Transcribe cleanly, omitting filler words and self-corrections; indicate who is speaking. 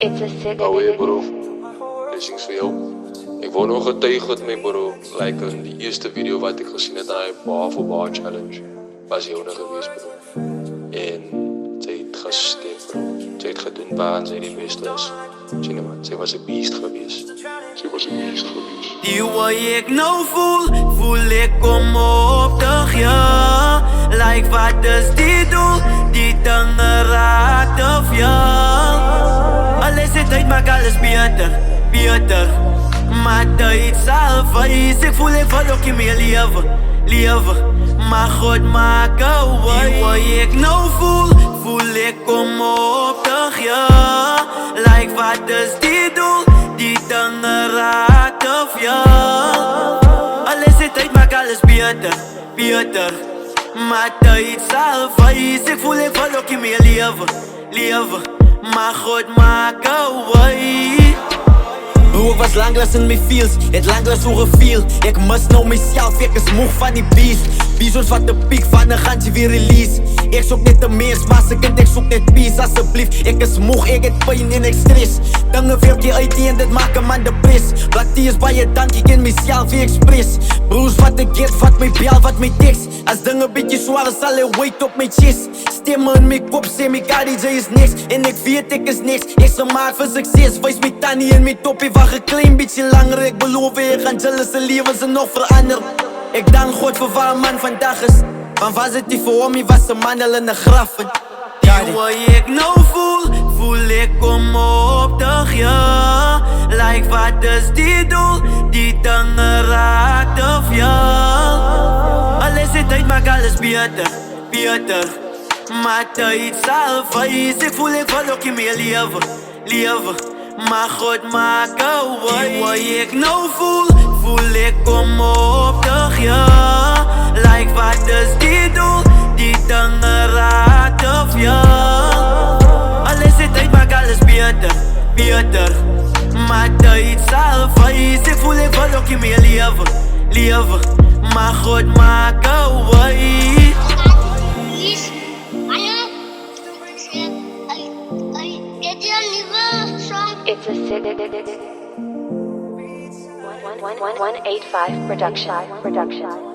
Speaker 1: It's a sick.
Speaker 2: Oh yeah bro, blessings voor jou. Ik wou nog getuig met my bro, like in die eerste video wat ik gezien het aan die bar for bar challenge, was jou nog geweest bro. En sy het gestem bro, sy het gedoen waar sy die beste is. Sien je man, sy was een beest geweest. Sy was een beest geweest.
Speaker 3: Die wat ik nou voel ik kom opdag ja. Like wat is die doel, die dinge raakt of ja. Alles het uit maak alles beter. Maar tijd zal wijs, ik voel ook in mijn leven. Maar God maak een way. Die wat ik nou voel ik kom opdag ja. Like wat is die doel, die dinge raakt of ja. Alles het uit maak alles beter. Maar tijd zal wijs, ik voel ook in mijn leven. Maar God maak een way. Bro, ik was langlas in mijn feels, het langlas hoe geviel. Ik mis nou mezelf, ik is moeg van die beast. Bizons wat de piek van een gantje weer release. Ik zoek net de meest, maar ze kind, ik zoek net peace alsjeblieft. Ik is moeg, ik het pijn en ik stress. Dingen veel keer uit die en dit maak een man de pris. Blaktie is bij je dank, ik ken mezelf weer express. Broers wat ik get, wat mij bel, wat mij tekst. Als dingen beetje zwaar is, zal er weight op mijn chest. Stemmen in mijn kop, zeg mijn KDJ is niks. En ik weet ik is niks, ik ze maak voor succes. Wijs mijn tannie en mijn toppie van geklein beetje langer. Ik beloof je, gaan jealous leven ze nog veranderen. Ik dank God voor waar een man vandaag is. Want was het die voor mij, was een man al in de graffen. Die wat ik nou voel ik kom opdag ja. Like wat is die doel, die dinge raakt of ja. Alles het uit maak alles beter. Maar tijd zal wijs, ik voel ook in mijn leven. Maar God maak een way. Die wat ik nou voel ik kom opdag ja. Like wat is die doel, die dinge raakt of ja. Alles het uit maak alles beter. Maar tijd zal wijs, ik voel ook in mijn leven. Maar God maak een way.
Speaker 1: It's a sick. 185 production.